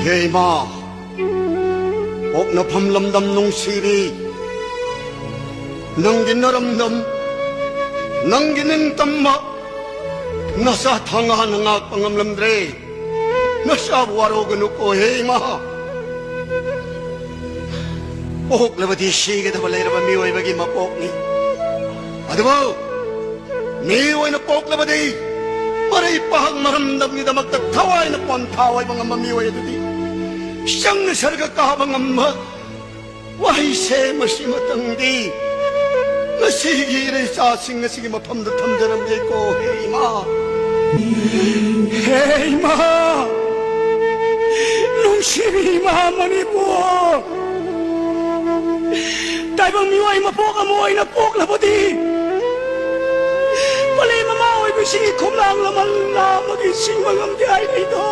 Hey ma, huwag na pamlamdam nung siri, nang ginaramdam, nang ginintama, nasa tanga ng pangamlamdre, nasa warogan ko, hey ma. Pok na ba di siya kita balay na ba miway bagi mapok ni? Ano ba? Miway na pok na ba di? Para ipahang maramdam niya na magtataway na pantaway mga mamiway ito di. Siyang nasarga kahabang amma, wahay se masimatang di. Nasigi rin sa asing nga sige mapamdatamdaram di ko, hey ma. Hey ma! Nung siri mama ni po! Dahil bang miway mapok amuay na pok na po di. Palay mamaway bising ikom lang laman na magising mga mdiay na ito.